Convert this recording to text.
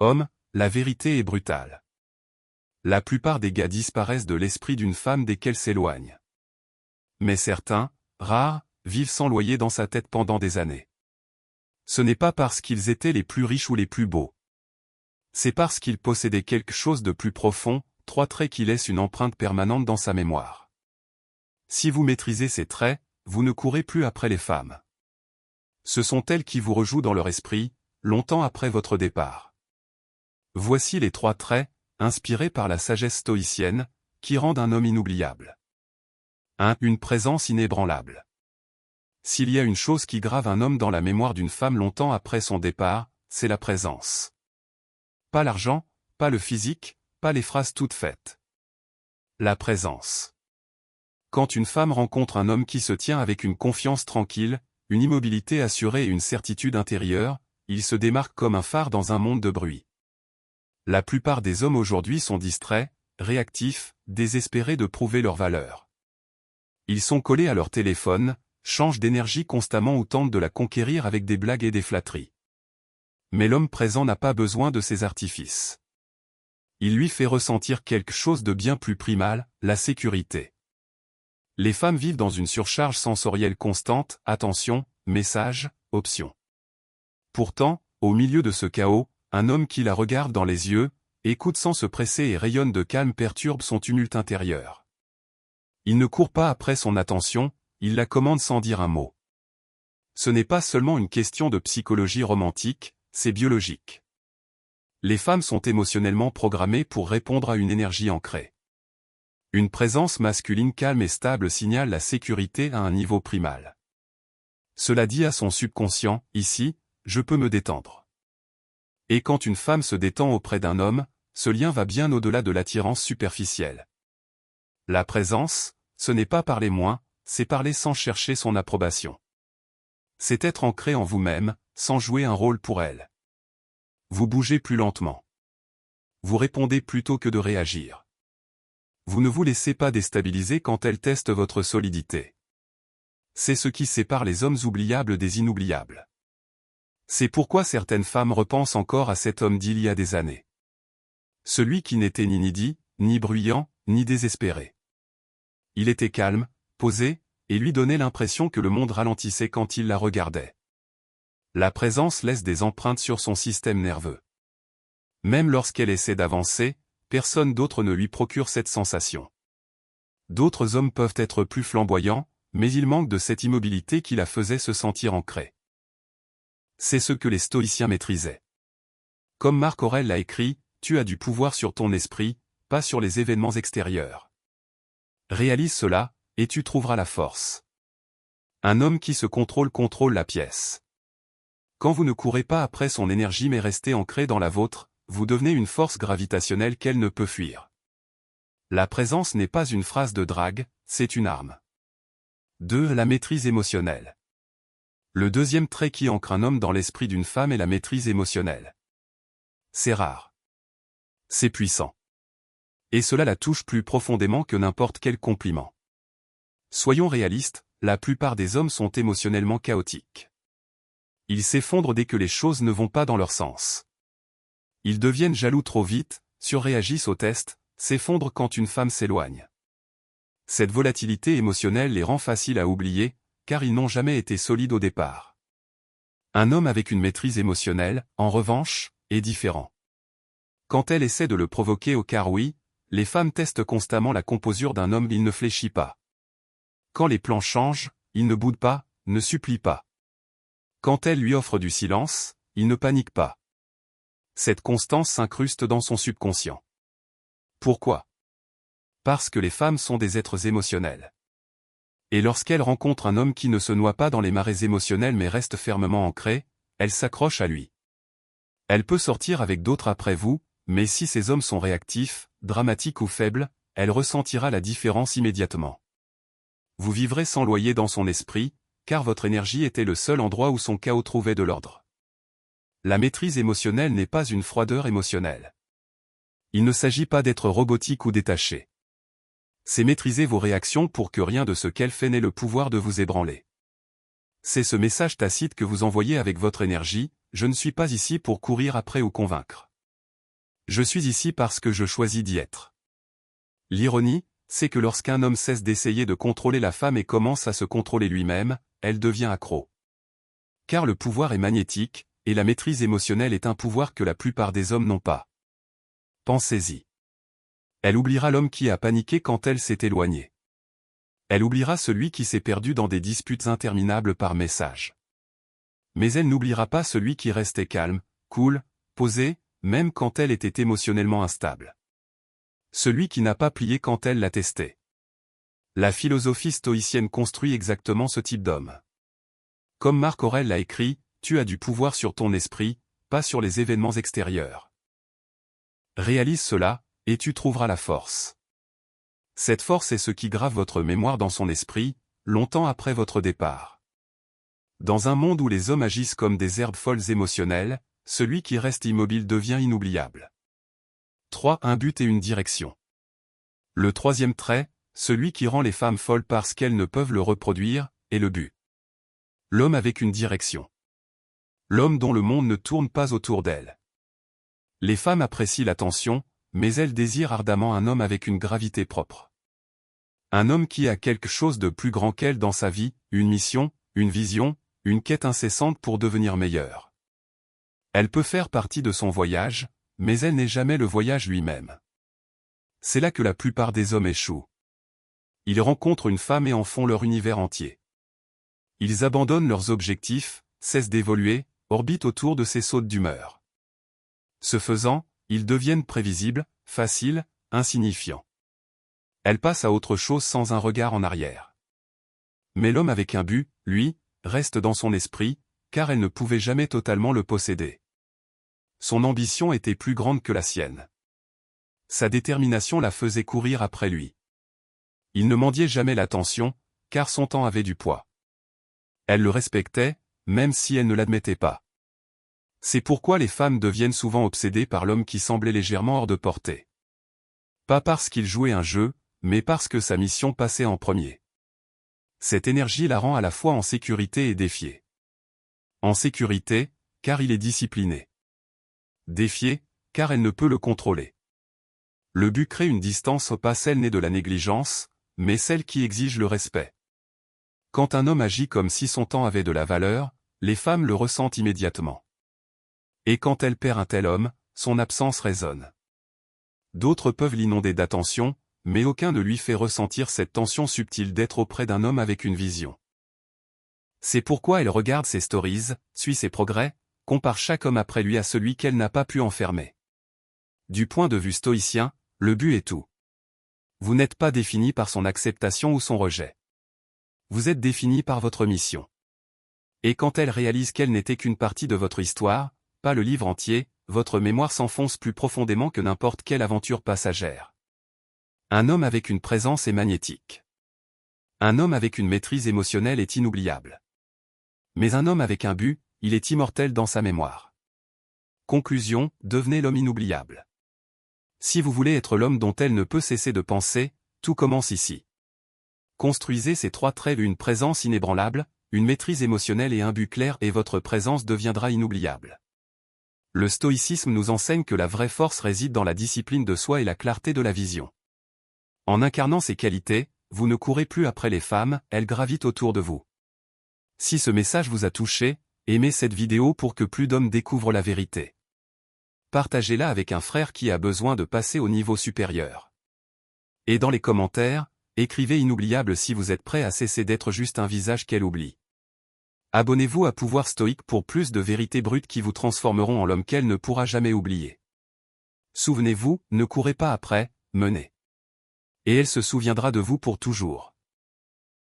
Homme, la vérité est brutale. La plupart des gars disparaissent de l'esprit d'une femme dès qu'elle s'éloigne. Mais certains, rares, vivent sans loyer dans sa tête pendant des années. Ce n'est pas parce qu'ils étaient les plus riches ou les plus beaux. C'est parce qu'ils possédaient quelque chose de plus profond, 3 traits qui laissent une empreinte permanente dans sa mémoire. Si vous maîtrisez ces traits, vous ne courez plus après les femmes. Ce sont elles qui vous rejouent dans leur esprit, longtemps après votre départ. Voici les 3 traits, inspirés par la sagesse stoïcienne, qui rendent un homme inoubliable. 1. Une présence inébranlable. S'il y a une chose qui grave un homme dans la mémoire d'une femme longtemps après son départ, c'est la présence. Pas l'argent, pas le physique, pas les phrases toutes faites. La présence. Quand une femme rencontre un homme qui se tient avec une confiance tranquille, une immobilité assurée et une certitude intérieure, il se démarque comme un phare dans un monde de bruit. La plupart des hommes aujourd'hui sont distraits, réactifs, désespérés de prouver leur valeur. Ils sont collés à leur téléphone, changent d'énergie constamment ou tentent de la conquérir avec des blagues et des flatteries. Mais l'homme présent n'a pas besoin de ces artifices. Il lui fait ressentir quelque chose de bien plus primal, la sécurité. Les femmes vivent dans une surcharge sensorielle constante, attention, messages, options. Pourtant, au milieu de ce chaos, un homme qui la regarde dans les yeux, écoute sans se presser et rayonne de calme perturbe son tumulte intérieur. Il ne court pas après son attention, il la commande sans dire un mot. Ce n'est pas seulement une question de psychologie romantique, c'est biologique. Les femmes sont émotionnellement programmées pour répondre à une énergie ancrée. Une présence masculine calme et stable signale la sécurité à un niveau primal. Cela dit à son subconscient, ici, je peux me détendre. Et quand une femme se détend auprès d'un homme, ce lien va bien au-delà de l'attirance superficielle. La présence, ce n'est pas parler moins, c'est parler sans chercher son approbation. C'est être ancré en vous-même, sans jouer un rôle pour elle. Vous bougez plus lentement. Vous répondez plutôt que de réagir. Vous ne vous laissez pas déstabiliser quand elle teste votre solidité. C'est ce qui sépare les hommes oubliables des inoubliables. C'est pourquoi certaines femmes repensent encore à cet homme d'il y a des années. Celui qui n'était ni needy, ni bruyant, ni désespéré. Il était calme, posé, et lui donnait l'impression que le monde ralentissait quand il la regardait. La présence laisse des empreintes sur son système nerveux. Même lorsqu'elle essaie d'avancer, personne d'autre ne lui procure cette sensation. D'autres hommes peuvent être plus flamboyants, mais ils manquent de cette immobilité qui la faisait se sentir ancrée. C'est ce que les stoïciens maîtrisaient. Comme Marc Aurèle l'a écrit, tu as du pouvoir sur ton esprit, pas sur les événements extérieurs. Réalise cela, et tu trouveras la force. Un homme qui se contrôle la pièce. Quand vous ne courez pas après son énergie mais restez ancré dans la vôtre, vous devenez une force gravitationnelle qu'elle ne peut fuir. La présence n'est pas une phrase de drague, c'est une arme. 2. La maîtrise émotionnelle. Le deuxième trait qui ancre un homme dans l'esprit d'une femme est la maîtrise émotionnelle. C'est rare. C'est puissant. Et cela la touche plus profondément que n'importe quel compliment. Soyons réalistes, la plupart des hommes sont émotionnellement chaotiques. Ils s'effondrent dès que les choses ne vont pas dans leur sens. Ils deviennent jaloux trop vite, surréagissent au test, s'effondrent quand une femme s'éloigne. Cette volatilité émotionnelle les rend faciles à oublier, car ils n'ont jamais été solides au départ. Un homme avec une maîtrise émotionnelle, en revanche, est différent. Quand elle essaie de le provoquer au car oui, les femmes testent constamment la composure d'un homme, il ne fléchit pas. Quand les plans changent, il ne boude pas, ne supplie pas. Quand elle lui offre du silence, il ne panique pas. Cette constance s'incruste dans son subconscient. Pourquoi? Parce que les femmes sont des êtres émotionnels. Et lorsqu'elles rencontrent un homme qui ne se noie pas dans les marées émotionnelles mais reste fermement ancré, elles s'accrochent à lui. Elle peut sortir avec d'autres après vous, mais si ces hommes sont réactifs, dramatiques ou faibles, elle ressentira la différence immédiatement. Vous vivrez sans loyer dans son esprit, car votre énergie était le seul endroit où son chaos trouvait de l'ordre. La maîtrise émotionnelle n'est pas une froideur émotionnelle. Il ne s'agit pas d'être robotique ou détaché. C'est maîtriser vos réactions pour que rien de ce qu'elle fait n'ait le pouvoir de vous ébranler. C'est ce message tacite que vous envoyez avec votre énergie, je ne suis pas ici pour courir après ou convaincre. Je suis ici parce que je choisis d'y être. L'ironie, c'est que lorsqu'un homme cesse d'essayer de contrôler la femme et commence à se contrôler lui-même, elle devient accro. Car le pouvoir est magnétique, et la maîtrise émotionnelle est un pouvoir que la plupart des hommes n'ont pas. Pensez-y. Elle oubliera l'homme qui a paniqué quand elle s'est éloignée. Elle oubliera celui qui s'est perdu dans des disputes interminables par message. Mais elle n'oubliera pas celui qui restait calme, cool, posé, même quand elle était émotionnellement instable. Celui qui n'a pas plié quand elle l'a testé. La philosophie stoïcienne construit exactement ce type d'homme. Comme Marc Aurèle l'a écrit, tu as du pouvoir sur ton esprit, pas sur les événements extérieurs. Réalise cela, et tu trouveras la force. Cette force est ce qui grave votre mémoire dans son esprit, longtemps après votre départ. Dans un monde où les hommes agissent comme des herbes folles émotionnelles, celui qui reste immobile devient inoubliable. 3. Un but et une direction. Le troisième trait, celui qui rend les femmes folles parce qu'elles ne peuvent le reproduire, est le but. L'homme avec une direction. L'homme dont le monde ne tourne pas autour d'elle. Les femmes apprécient l'attention, mais elles désirent ardemment un homme avec une gravité propre. Un homme qui a quelque chose de plus grand qu'elle dans sa vie, une mission, une vision, une quête incessante pour devenir meilleure. Elle peut faire partie de son voyage, mais elle n'est jamais le voyage lui-même. C'est là que la plupart des hommes échouent. Ils rencontrent une femme et en font leur univers entier. Ils abandonnent leurs objectifs, cessent d'évoluer, orbitent autour de ces sautes d'humeur. Ce faisant, ils deviennent prévisibles, faciles, insignifiants. Elle passe à autre chose sans un regard en arrière. Mais l'homme avec un but, lui, reste dans son esprit, car elle ne pouvait jamais totalement le posséder. Son ambition était plus grande que la sienne. Sa détermination la faisait courir après lui. Il ne mendiait jamais l'attention, car son temps avait du poids. Elle le respectait, même si elle ne l'admettait pas. C'est pourquoi les femmes deviennent souvent obsédées par l'homme qui semblait légèrement hors de portée. Pas parce qu'il jouait un jeu, mais parce que sa mission passait en premier. Cette énergie la rend à la fois en sécurité et défiée. En sécurité, car il est discipliné. Défiée, car elle ne peut le contrôler. Le but crée une distance pas celle née de la négligence, mais celle qui exige le respect. Quand un homme agit comme si son temps avait de la valeur, les femmes le ressentent immédiatement. Et quand elle perd un tel homme, son absence résonne. D'autres peuvent l'inonder d'attention, mais aucun ne lui fait ressentir cette tension subtile d'être auprès d'un homme avec une vision. C'est pourquoi elle regarde ses stories, suit ses progrès, compare chaque homme après lui à celui qu'elle n'a pas pu enfermer. Du point de vue stoïcien, le but est tout. Vous n'êtes pas défini par son acceptation ou son rejet. Vous êtes défini par votre mission. Et quand elle réalise qu'elle n'était qu'une partie de votre histoire, pas le livre entier, votre mémoire s'enfonce plus profondément que n'importe quelle aventure passagère. Un homme avec une présence est magnétique. Un homme avec une maîtrise émotionnelle est inoubliable. Mais un homme avec un but, il est immortel dans sa mémoire. Conclusion, devenez l'homme inoubliable. Si vous voulez être l'homme dont elle ne peut cesser de penser, tout commence ici. Construisez ces 3 traits: une présence inébranlable, une maîtrise émotionnelle et un but clair et votre présence deviendra inoubliable. Le stoïcisme nous enseigne que la vraie force réside dans la discipline de soi et la clarté de la vision. En incarnant ces qualités, vous ne courez plus après les femmes, elles gravitent autour de vous. Si ce message vous a touché, aimez cette vidéo pour que plus d'hommes découvrent la vérité. Partagez-la avec un frère qui a besoin de passer au niveau supérieur. Et dans les commentaires, écrivez inoubliable si vous êtes prêt à cesser d'être juste un visage qu'elle oublie. Abonnez-vous à Pouvoir Stoïque pour plus de vérités brutes qui vous transformeront en l'homme qu'elle ne pourra jamais oublier. Souvenez-vous, ne courez pas après, menez. Et elle se souviendra de vous pour toujours.